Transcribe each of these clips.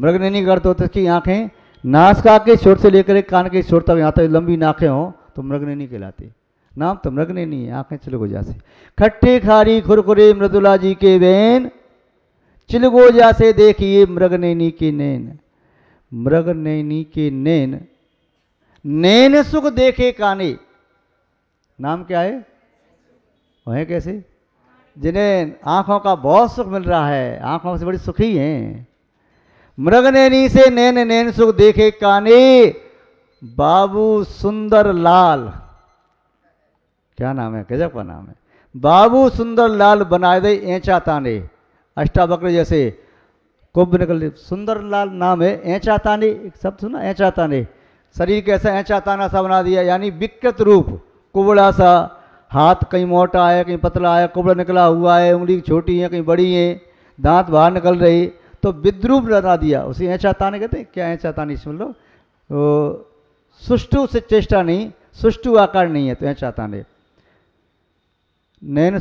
मृगनयनी का अर्थ होता है कि आंखें नासिका के छोर से लेकर एक कान के छोर तक यहाँ तक लंबी नाकें हों तो मृगनयनी कहलाती। नाम तो मृगनयनी है, आंखें चिलगो जैसे। खट्टे खारी खुरखुरे मृदुला जी के बैन, चिलगो जैसे देखिए मृगनयनी के नैन। मृगनयनी के नैन, नैन सुख देखे काने। नाम क्या है? वह कैसे? जिन्हें आंखों का बहुत सुख मिल रहा है, आंखों से बड़ी सुखी हैं। मृगनयनी से नैन नैन सुख देखे काने, बाबू सुंदर लाल। क्या नाम है? गजब का नाम है। बाबू सुंदर लाल बनाए दे ऐचा ताने। अष्टावक्र जैसे कुंभ निकल। सुंदर लाल नाम है। ऐचा ताने एक शब्द सुना? ऐचा ताने, शरीर कैसा ऐचा ताना सा बना दिया, यानी विकृत रूप, कुबड़ा सा, हाथ कहीं मोटा है कहीं पतला है, कुबड़ा निकला हुआ है, उंगली छोटी है कहीं बड़ी है, दांत बाहर निकल रही, तो विद्रूप बना दिया उसे ऐचा ताने कहते हैं। क्या ऐचा तानी सुन लो, सुष्टु से चेष्टा नहीं, सुष्टु आकार नहीं है तो ऐचा ताने। नैन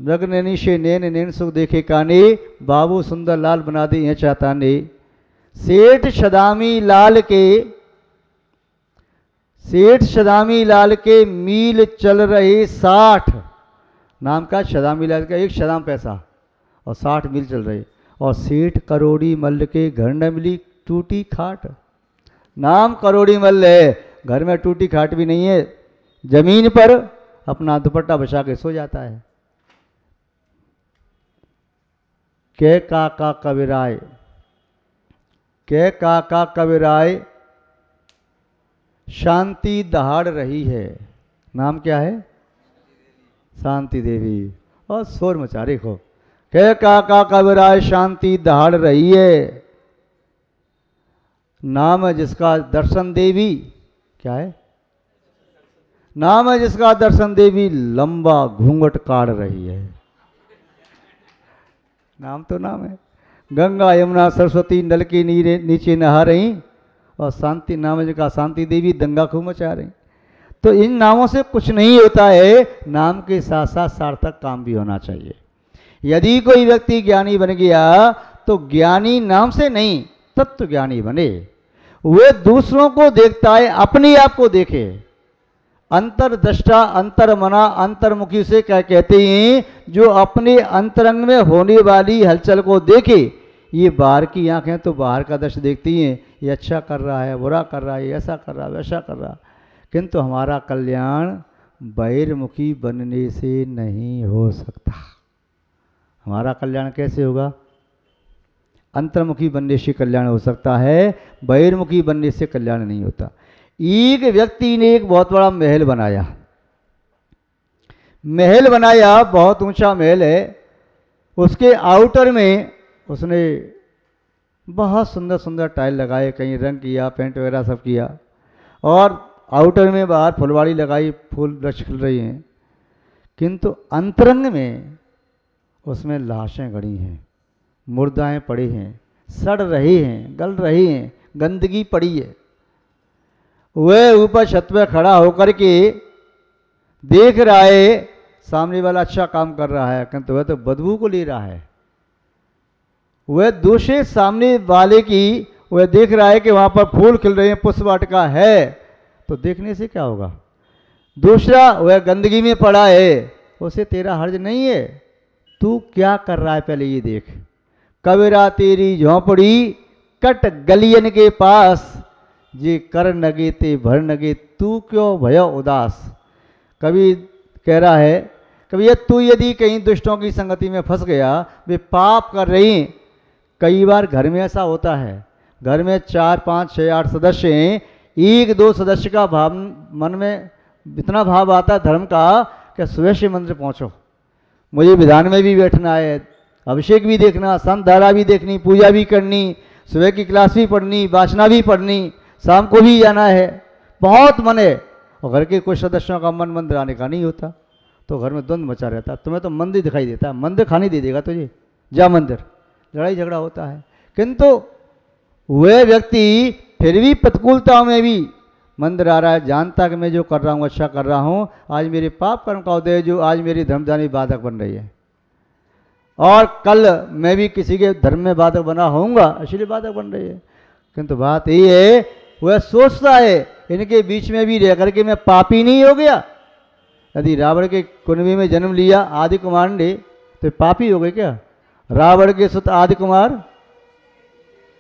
मृगनयनी से नैन नैन सुख देखे काने, बाबू सुंदर लाल बना दे ऐचा ताने। सेठ सदामी लाल के, सेठ सदामी लाल के मील चल रहे 60। नाम का सदामी लाल का एक सदाम पैसा और 60 मील चल रहे। और सेठ करोड़ी मल्ल के घर न मिली टूटी खाट। नाम करोड़ी मल्ल है, घर में टूटी खाट भी नहीं है, जमीन पर अपना दुपट्टा बिछा के सो जाता है। के काका कविराय, के काका कविराय शांति दहाड़ रही है। नाम क्या है? शांति देवी। और शोर मचा रही खूब। के काका कविराय शांति दहाड़ रही है। नाम है जिसका दर्शन देवी, क्या है? नाम है जिसका दर्शन देवी लंबा घूंघट काढ़ रही है। नाम तो नाम है। गंगा यमुना सरस्वती नल के नीचे नहा रही, और शांति नाम है जिसका शांति देवी दंगा खूब मचा रही। तो इन नामों से कुछ नहीं होता है, नाम के साथ साथ सार्थक काम भी होना चाहिए। यदि कोई व्यक्ति ज्ञानी बन गया तो ज्ञानी नाम से नहीं, तत्व ज्ञानी बने। वे दूसरों को देखता है, अपने आप को देखे। अंतरदृष्टा अंतर्मना अंतर्मुखी से क्या कहते हैं? जो अपने अंतरंग में होने वाली हलचल को देखे। ये बाहर की आंखें तो बाहर का दृश्य देखती हैं, ये अच्छा कर रहा है, बुरा कर रहा है, ऐसा कर रहा है, वैसा कर रहा है, किंतु हमारा कल्याण बहिर्मुखी बनने से नहीं हो सकता। हमारा कल्याण कैसे होगा? अंतर्मुखी बनने से कल्याण हो सकता है, बहिर्मुखी बनने से कल्याण नहीं होता। एक व्यक्ति ने एक बहुत बड़ा महल बनाया। महल बनाया, बहुत ऊंचा महल है। उसके आउटर में उसने बहुत सुंदर सुंदर टाइल लगाए, कहीं रंग किया, पेंट वगैरह सब किया, और आउटर में बाहर फुलवाड़ी लगाई, फूल वृक्ष खिल रही हैं। किंतु अंतरंग में उसमें लाशें गड़ी हैं, मुर्दाएं पड़ी हैं, सड़ रही हैं, गल रही हैं, गंदगी पड़ी है। वह ऊपर छत पे खड़ा होकर के देख रहा है, सामने वाला अच्छा काम कर रहा है, किंतु वह तो बदबू को ले रहा है। वह दूसरे सामने वाले की वह देख रहा है कि वहां पर फूल खिल रहे हैं, पुष्प वाटिका है, तो देखने से क्या होगा? दूसरा वह गंदगी में पड़ा है, उसे तेरा हर्ज नहीं है, तू क्या कर रहा है पहले ये देख। कबीरा तेरी झोंपड़ी कट गलियन के पास, जे कर नगे ते भर नगे, तू क्यों भयो उदास। कभी कह रहा है, कभी तू यदि कहीं दुष्टों की संगति में फंस गया, वे पाप कर रही। कई बार घर में ऐसा होता है, घर में 4, 5, 6, 8 सदस्य हैं, 1-2 सदस्य का भाव मन में इतना भाव आता है धर्म का कि सुबह से मंदिर पहुंचो, मुझे विधान में भी बैठना है, अभिषेक भी देखना, संत धारा भी देखनी, पूजा भी करनी, सुबह की क्लास भी पढ़नी, वाचना भी पढ़नी, शाम को भी जाना है, बहुत मन है। और घर के कुछ सदस्यों का मन मंदिर आने का नहीं होता, तो घर में द्वंद्व मचा रहता है। तुम्हें तो मंदिर दिखाई देता है, मंदिर खाने दे देगा तुझे, जा मंदिर, लड़ाई झगड़ा होता है। किंतु वह व्यक्ति फिर भी प्रतिकूलताओं में भी मंदिर आ रहा है, जानता कि मैं जो कर रहा हूँ अच्छा कर रहा हूँ, आज मेरे पाप कर्म का उदय जो आज मेरी धर्मदानी बाधक बन रही है। और कल मैं भी किसी के धर्म में बाधक बना होऊंगा, इसलिए बाधक बन रही है। किंतु बात ये है, वह सोचता है इनके बीच में भी रह करके मैं पापी नहीं हो गया। यदि रावण के कुनबे में जन्म लिया आदि कुमार ने तो पापी हो गए क्या? रावण के सुत आदि कुमार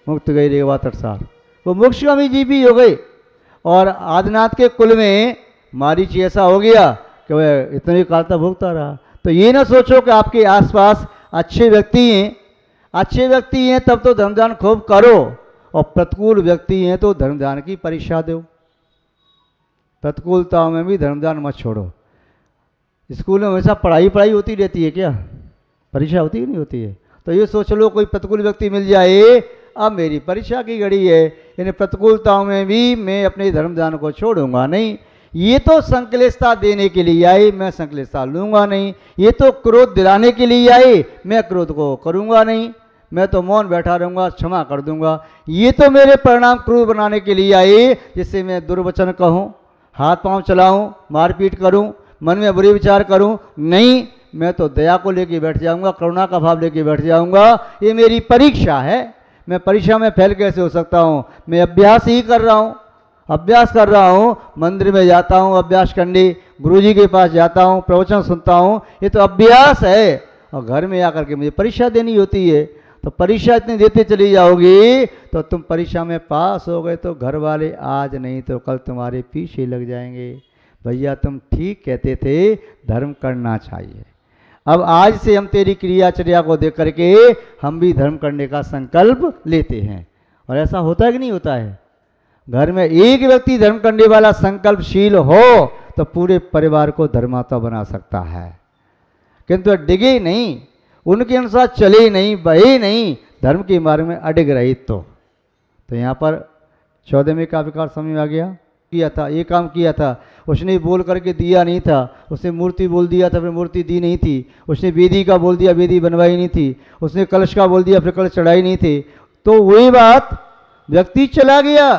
मुक्त गई रेवा तटसार, वो मोक्षगामी जी भी हो गए। और आदिनाथ के कुल में मारीच ऐसा हो गया कि वह इतने कालता भोगता रहा। तो ये ना सोचो कि आपके आसपास अच्छे व्यक्ति हैं, अच्छे व्यक्ति हैं तब तो धर्मदान खूब करो, और प्रतिकूल व्यक्ति हैं तो धर्मदान की परीक्षा दो। प्रतिकूलताओं में भी धर्मदान मत छोड़ो। स्कूल में हमेशा पढ़ाई पढ़ाई होती रहती है क्या? परीक्षा होती ही नहीं होती है। तो ये सोच लो कोई प्रतिकूल व्यक्ति मिल जाए, अब मेरी परीक्षा की घड़ी है, इन प्रतिकूलताओं में भी मैं अपने धर्मदान को छोड़ूंगा नहीं। ये तो संकलेशता देने के लिए आए, मैं संकलेशता लूंगा नहीं। ये तो क्रोध दिलाने के लिए आए, मैं क्रोध को करूंगा नहीं। मैं तो मौन बैठा रहूंगा, क्षमा कर दूंगा। ये तो मेरे परिणाम क्रूर बनाने के लिए आए, जिससे मैं दुर्वचन कहूँ, हाथ पांव चलाऊं, मारपीट करूं, मन में बुरे विचार करूं। नहीं, मैं तो दया को लेके बैठ जाऊंगा, करुणा का भाव लेके बैठ जाऊंगा। ये मेरी परीक्षा है, मैं परीक्षा में फेल कैसे हो सकता हूँ? मैं अभ्यास ही कर रहा हूँ, अभ्यास कर रहा हूँ। मंदिर में जाता हूँ अभ्यास करने, गुरुजी के पास जाता हूँ, प्रवचन सुनता हूँ, ये तो अभ्यास है। और घर में आकर के मुझे परीक्षा देनी होती है। तो परीक्षा इतनी देते चली जाओगी तो तुम परीक्षा में पास हो गए तो घर वाले आज नहीं तो कल तुम्हारे पीछे लग जाएंगे। भैया तुम ठीक कहते थे, धर्म करना चाहिए। अब आज से हम तेरी क्रियाचर्या को देख करके हम भी धर्म करने का संकल्प लेते हैं। और ऐसा होता है कि नहीं होता है? घर में एक व्यक्ति धर्म करने वाला संकल्पशील हो तो पूरे परिवार को धर्मात्मा बना सकता है। किंतु डिगे नहीं, उनके अनुसार चले नहीं, बहे नहीं, धर्म के मार्ग में अड़ग रही। तो यहाँ पर 14वें का विकार समझ में आ गया। किया था ये काम किया था, उसने बोल करके दिया नहीं था। उसने मूर्ति बोल दिया था, फिर मूर्ति दी नहीं थी। उसने वेदी का बोल दिया, वेदी बनवाई नहीं थी। उसने कलश का बोल दिया, फिर कलश चढ़ाई नहीं थी। तो वही बात व्यक्ति चला गया,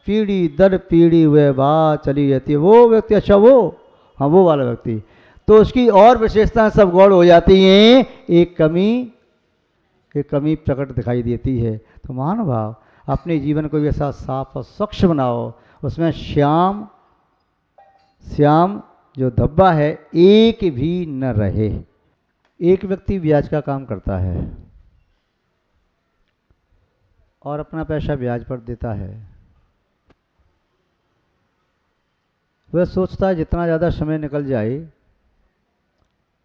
पीढ़ी दर पीढ़ी वह बात चली रहती है। वो व्यक्ति अच्छा, वो हाँ वो वाला व्यक्ति, तो उसकी और विशेषताएं सब गौड़ हो जाती हैं। एक कमी प्रकट दिखाई देती है। तो महानुभाव अपने जीवन को भी ऐसा साफ और स्वच्छ बनाओ, उसमें श्याम जो धब्बा है एक भी न रहे। एक व्यक्ति ब्याज का काम करता है और अपना पैसा ब्याज पर देता है। वह सोचता है जितना ज़्यादा समय निकल जाए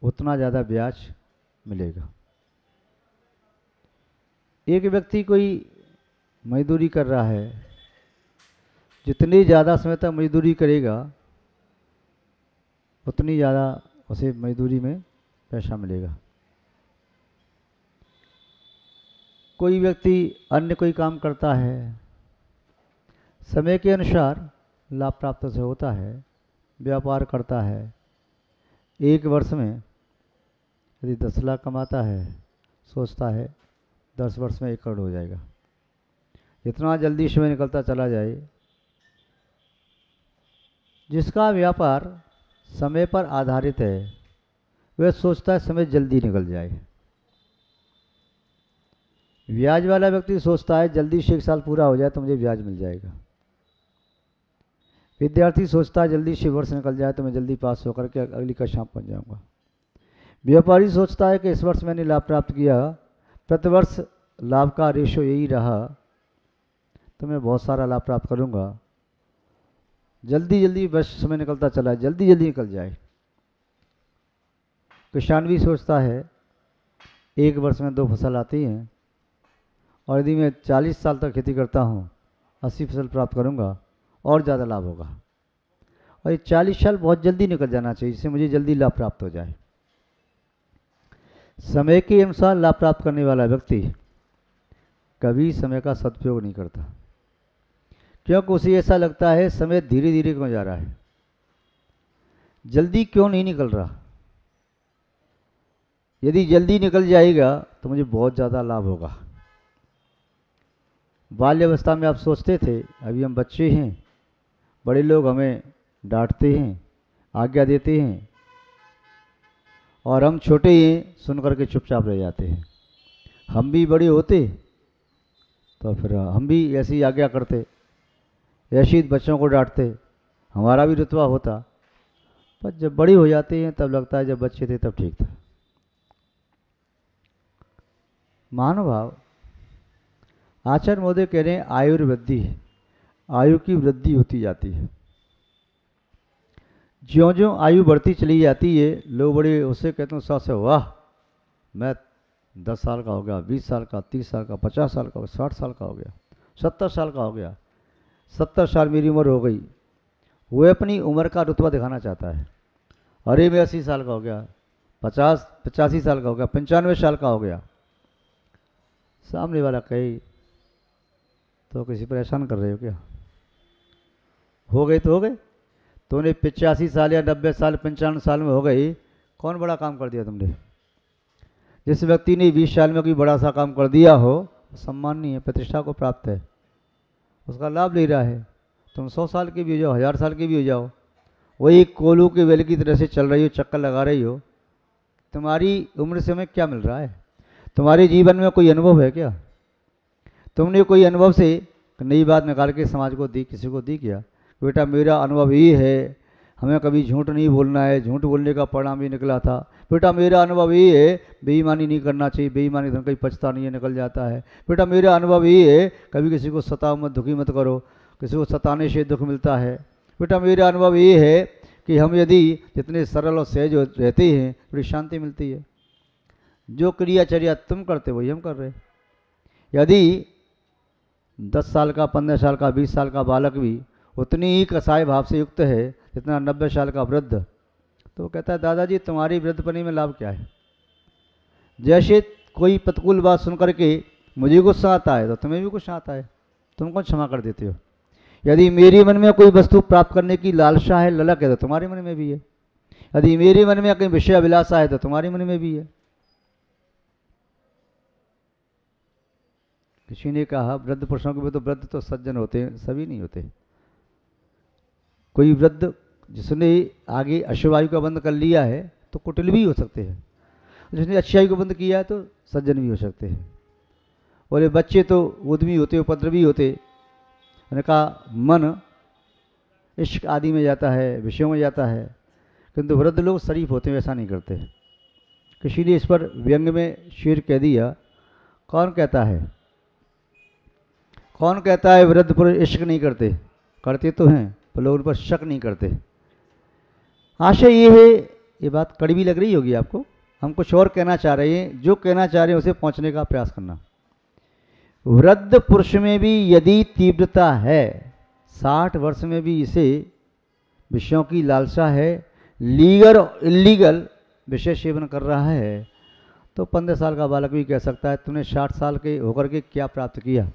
उतना ज़्यादा ब्याज मिलेगा। एक व्यक्ति कोई मजदूरी कर रहा है, जितनी ज़्यादा समय तक मजदूरी करेगा उतनी ज़्यादा उसे मजदूरी में पैसा मिलेगा। कोई व्यक्ति अन्य कोई काम करता है, समय के अनुसार लाभ प्राप्त से होता है, व्यापार करता है। एक वर्ष में यदि 10 लाख कमाता है, सोचता है 10 वर्ष में 1 करोड़ हो जाएगा। इतना जल्दी समय निकलता चला जाए। जिसका व्यापार समय पर आधारित है वह सोचता है समय जल्दी निकल जाए। ब्याज वाला व्यक्ति सोचता है जल्दी से 1 साल पूरा हो जाए तो मुझे ब्याज मिल जाएगा। विद्यार्थी सोचता है जल्दी से वर्ष निकल जाए तो मैं जल्दी पास होकर के अगली कक्षा में पहुंच जाऊंगा। व्यापारी सोचता है कि इस वर्ष मैंने लाभ प्राप्त किया, प्रतिवर्ष लाभ का रेशो यही रहा तो मैं बहुत सारा लाभ प्राप्त करूंगा। जल्दी जल्दी वर्ष समय निकलता चला, जल्दी जल्दी निकल जाए। किसान भी सोचता है एक वर्ष में 2 फसल आती हैं और यदि मैं 40 साल तक खेती करता हूँ 80 फसल प्राप्त करूँगा और ज़्यादा लाभ होगा। और ये 40 साल बहुत जल्दी निकल जाना चाहिए जिससे मुझे जल्दी लाभ प्राप्त हो जाए। समय के अनुसार लाभ प्राप्त करने वाला व्यक्ति कभी समय का सदुपयोग नहीं करता, क्योंकि उसे ऐसा लगता है समय धीरे धीरे क्यों जा रहा है, जल्दी क्यों नहीं निकल रहा। यदि जल्दी निकल जाएगा तो मुझे बहुत ज़्यादा लाभ होगा। बाल्यावस्था में आप सोचते थे अभी हम बच्चे हैं, बड़े लोग हमें डांटते हैं, आज्ञा देते हैं और हम छोटे ही सुन करके चुपचाप रह जाते हैं। हम भी बड़े होते तो फिर हम भी ऐसी आज्ञा करते, ऐसे ही बच्चों को डांटते, हमारा भी रुतबा होता। पर जब बड़ी हो जाती हैं तब लगता है जब बच्चे थे तब ठीक था। महानुभाव, आचार्य महोदय कह रहे हैं आयुर्वृद्धि, आयु की वृद्धि होती जाती है। ज्यों ज्यों आयु बढ़ती चली जाती है, लोग बड़े उससे कहते हैं साथ से, वाह मैं 10 साल का हो गया, 20 साल का, 30 साल का, 50 साल का, 60 साल का हो गया, 70 साल का हो गया, 70 साल मेरी उम्र हो गई। वो अपनी उम्र का रुतबा दिखाना चाहता है। अरे मैं 80 साल का हो गया, 85 साल का हो गया, 95 साल का हो गया। सामने वाला कहे तो किसी पर एहसान कर रहे हो क्या? हो गए तो हो गए। तूने 85 साल या 90 साल 95 साल में हो गई, कौन बड़ा काम कर दिया तुमने? जिस व्यक्ति ने 20 साल में कोई बड़ा सा काम कर दिया हो, सम्माननीय है, प्रतिष्ठा को प्राप्त है, उसका लाभ ले रहा है। तुम 100 साल के भी हो जाओ, 1000 साल के भी हो जाओ, वही कोलू के वेल की तरह से चल रही हो, चक्कर लगा रही हो, तुम्हारी उम्र से हमें क्या मिल रहा है? तुम्हारे जीवन में कोई अनुभव है क्या? तुमने कोई अनुभव से नई बात निकाल के समाज को दी, किसी को दी क्या? बेटा मेरा अनुभव ये है, हमें कभी झूठ नहीं बोलना है, झूठ बोलने का परिणाम भी निकला था। बेटा मेरा अनुभव ये है, बेईमानी नहीं करना चाहिए, बेईमानी धन कहीं पछता नहीं है, निकल जाता है। बेटा मेरा अनुभव ये है, कभी किसी को सताओ मत, दुखी मत करो, किसी को सताने से दुख मिलता है। बेटा मेरा अनुभव ये है कि हम यदि जितने सरल और सहज रहते हैं, बड़ी शांति मिलती है। जो क्रियाचर्या तुम करते वही हम कर रहे। यदि 10 साल का, 15 साल का, 20 साल का बालक भी उतनी ही कसाय भाव से युक्त है जितना 90 साल का वृद्ध, तो वो कहता है दादाजी तुम्हारी वृद्धपनी में लाभ क्या है? जैसे कोई प्रतिकूल बात सुन करके मुझे गुस्सा आता है तो तुम्हें भी गुस्सा आता है, तुम कौन क्षमा कर देते हो? यदि मेरे मन में कोई वस्तु प्राप्त करने की लालसा है, ललक है, तो तुम्हारे मन में भी है। यदि मेरे मन में कोई विषय अभिलाषा है तो तुम्हारे मन में भी है। किसी ने कहा वृद्ध पुरुषों के भी तो वृद्ध तो सज्जन होते हैं, सभी नहीं होते। कोई वृद्ध जिसने आगे अशुभ आयु का बंद कर लिया है तो कुटिल भी हो सकते हैं, जिसने अच्छी आयु का बंद किया है तो सज्जन भी हो सकते हैं। और ये बच्चे तो उद्यमी होते, उपद्रवी होते, उनका मन इश्क आदि में जाता है, विषयों में जाता है। किंतु वृद्ध लोग शरीफ होते हैं, ऐसा नहीं करते। किसी ने इस पर व्यंग में शेर कह दिया, कौन कहता है, कौन कहता है वृद्ध पुरुष इश्क नहीं करते? करते तो हैं, पर लोग उन पर शक नहीं करते। आशय ये है, ये बात कड़वी लग रही होगी आपको, हम कुछ और कहना चाह रहे हैं, जो कहना चाह रहे हैं उसे पहुंचने का प्रयास करना। वृद्ध पुरुष में भी यदि तीव्रता है, 60 वर्ष में भी इसे विषयों की लालसा है, लीगल और इलीगल विषय सेवन कर रहा है, तो 15 साल का बालक भी कह सकता है तुमने 60 साल के होकर के क्या प्राप्त किया,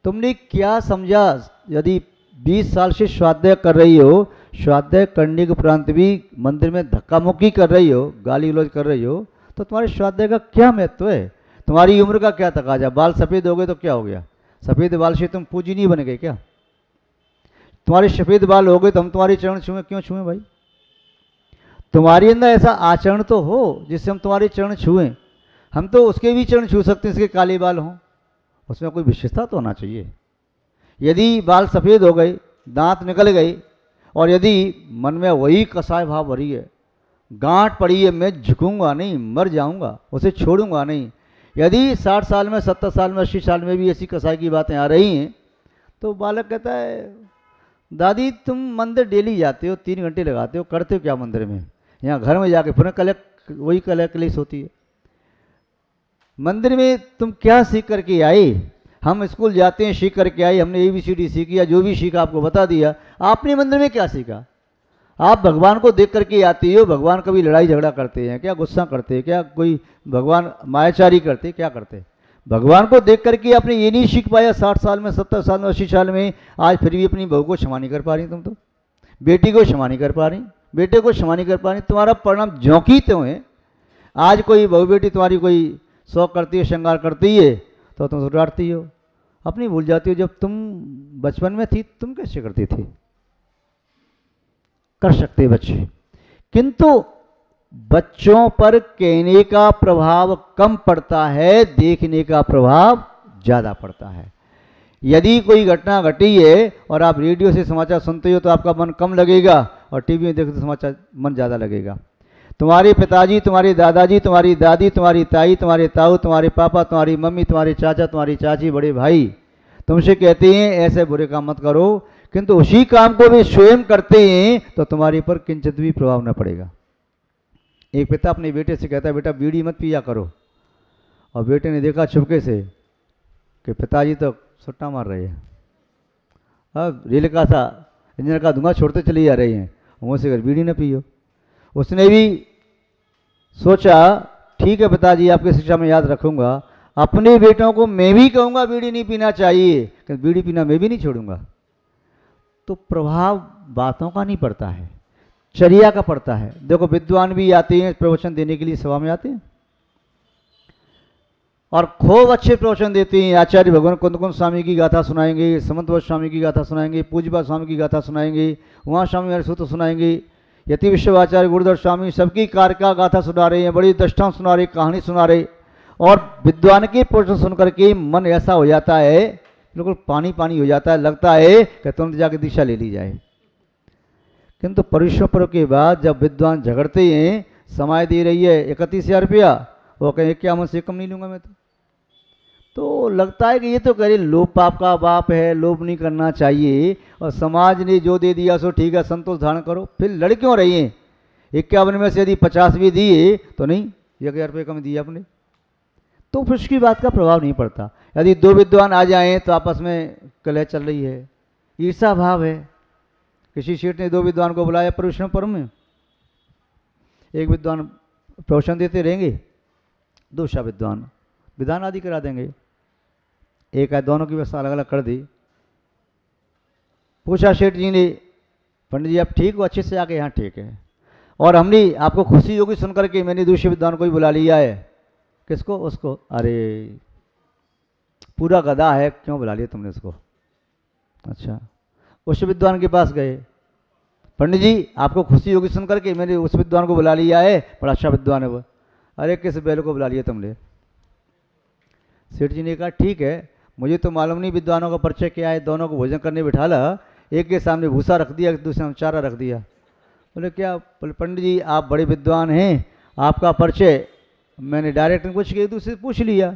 तुमने क्या समझा? यदि 20 साल से स्वाध्याय कर रही हो, स्वाध्याय करने के उपरांत भी मंदिर में धक्का मुक्की कर रही हो, गाली गलौज कर रही हो, तो तुम्हारे स्वाध्याय का क्या महत्व है? तुम्हारी उम्र का क्या तकाजा? बाल सफ़ेद हो गए तो क्या हो गया? सफ़ेद बाल से तुम पूजनीय बन गए क्या? तुम्हारे सफ़ेद बाल हो गए तो हम तुम्हारे चरण छुए, क्यों छुए भाई? तुम्हारे अंदर ऐसा आचरण तो हो जिससे हम तुम्हारे चरण छुएं। हम तो उसके भी चरण छू सकते हैं, इसके काले बाल हों, उसमें कोई विशेषता तो होना चाहिए। यदि बाल सफ़ेद हो गए, दांत निकल गए, और यदि मन में वही कसाय भाव भरी है, गांठ पड़ी है, मैं झुकूंगा नहीं, मर जाऊंगा, उसे छोड़ूंगा नहीं, यदि 60 साल में, 70 साल में, 80 साल में भी ऐसी कसाई की बातें आ रही हैं, तो बालक कहता है दादी तुम मंदिर डेली जाते हो, 3 घंटे लगाते हो, करते हो क्या मंदिर में? यहाँ घर में जाके पुनः वही कलेश होती है। मंदिर में तुम क्या सीख करके आए? हम स्कूल जाते हैं, सीख करके आए, हमने ABCD सीखी, या जो भी सीखा आपको बता दिया। आपने मंदिर में क्या सीखा? आप भगवान को देख करके आते हो, भगवान कभी लड़ाई झगड़ा करते हैं क्या? गुस्सा करते हैं क्या? कोई भगवान मायाचारी करते क्या करते? भगवान को देख करके आपने ये नहीं सीख पाया 60 साल में, 70 साल में, 80 साल में, आज फिर भी अपनी बहू को क्षमा नहीं कर पा रही तुम तो, बेटी को क्षमा नहीं कर पा रही, बेटे को क्षमा नहीं कर पा रही, तुम्हारा परिणाम ज्योंकि त्यों है। आज कोई बहू बेटी तुम्हारी कोई शौक करती है, श्रृंगार करती है, तो तुम डांटती हो, अपनी भूल जाती हो जब तुम बचपन में थी तुम कैसे करती थी। कर सकते बच्चे, किंतु बच्चों पर कहने का प्रभाव कम पड़ता है, देखने का प्रभाव ज़्यादा पड़ता है। यदि कोई घटना घटी है और आप रेडियो से समाचार सुनते हो तो आपका मन कम लगेगा, और टीवी में देखते तो समाचार मन ज़्यादा लगेगा। तुम्हारे पिताजी, तुम्हारे दादाजी, तुम्हारी दादी, तुम्हारी ताई, तुम्हारे ताऊ, तुम्हारे पापा, तुम्हारी मम्मी, तुम्हारे चाचा, तुम्हारी चाची, बड़े भाई तुमसे कहते हैं ऐसे बुरे काम मत करो, किंतु उसी काम को भी स्वयं करते हैं तो तुम्हारे पर किंचित भी प्रभाव न पड़ेगा। एक पिता अपने बेटे से कहता है, बेटा बीड़ी मत पिया करो, और बेटे ने देखा चुपके से कि पिताजी तो सुट्टा मार रहे हैं, अब रेल का सा इंजन का धुआं छोड़ते चले जा रहे हैं, मुझसे अगर बीड़ी न पियो। उसने भी सोचा ठीक है पिताजी आपकी शिक्षा में याद रखूंगा, अपने बेटों को मैं भी कहूंगा बीड़ी नहीं पीना चाहिए, कि बीड़ी पीना मैं भी नहीं छोड़ूंगा। तो प्रभाव बातों का नहीं पड़ता है, चर्या का पड़ता है। देखो विद्वान भी आते हैं प्रवचन देने के लिए, सभा में आते हैं और खूब अच्छे प्रवचन देते हैं। आचार्य भगवान कुंद कुंद स्वामी की गाथा सुनाएंगे, समंतवत स्वामी की गाथा सुनाएंगे, पूज्यपाद स्वामी की गाथा सुनाएंगे, वहाँ स्वामी हरिसूत्र सुनाएंगे, यति विश्वाचार्य गुरुदत्त स्वामी सबकी कार्य का गाथा सुना रहे हैं, बड़ी दृष्टांत सुना रहे, कहानी सुना रहे, और विद्वान के प्रवचन सुनकर के मन ऐसा हो जाता है, बिल्कुल पानी पानी हो जाता है, लगता है कि तुरंत जाके दीक्षा ले ली जाए। किंतु परिश्रम पर्व के बाद जब विद्वान झगड़ते हैं, समाय दे रही है 31,000 रुपया, वो कहें 51 से कम नहीं लूंगा मैं, तो लगता है कि ये तो कह रही लोभ पाप का बाप है, लोभ नहीं करना चाहिए, और समाज ने जो दे दिया सो ठीक है, संतोष धारण करो, फिर लड़ क्यों रही हैं? 51 में से यदि 50 भी दिए तो नहीं, 1,000 रुपये कम दिए आपने, तो फिर उसकी बात का प्रभाव नहीं पड़ता। यदि दो विद्वान आ जाएं तो आपस में कलह चल रही है, ईर्षा भाव है। किसी सेठ ने दो विद्वान को बुलाया प्रवचन पर्व में, एक विद्वान प्रवचन देते रहेंगे, दूसरा विद्वान विधान आदि करा देंगे, एक है दोनों की व्यवस्था अलग अलग कर दी। पूछा सेठ जी ने, पंडित जी आप ठीक हो? अच्छे से आके यहाँ ठीक है, और हमने आपको खुशी होगी सुनकर के मैंने दूसरे विद्वान को ही बुला लिया है। किसको? उसको। अरे पूरा गधा है, क्यों बुला लिया तुमने उसको? अच्छा। उस विद्वान के पास गए, पंडित जी आपको खुशी होगी सुनकर के मैंने उस विद्वान को बुला लिया है, बड़ा अच्छा विद्वान है वो। अरे किस बैल को बुला लिया तुमने? सेठ जी ने कहा ठीक है, मुझे तो मालूम नहीं विद्वानों का परिचय क्या है, दोनों को भोजन करने बिठा ला, एक के सामने भूसा रख दिया, दूसरे में चारा रख दिया। बोले क्या? बोले पंडित जी आप बड़े विद्वान हैं, आपका परिचय मैंने डायरेक्ट पूछ के एक दूसरे से पूछ लिया,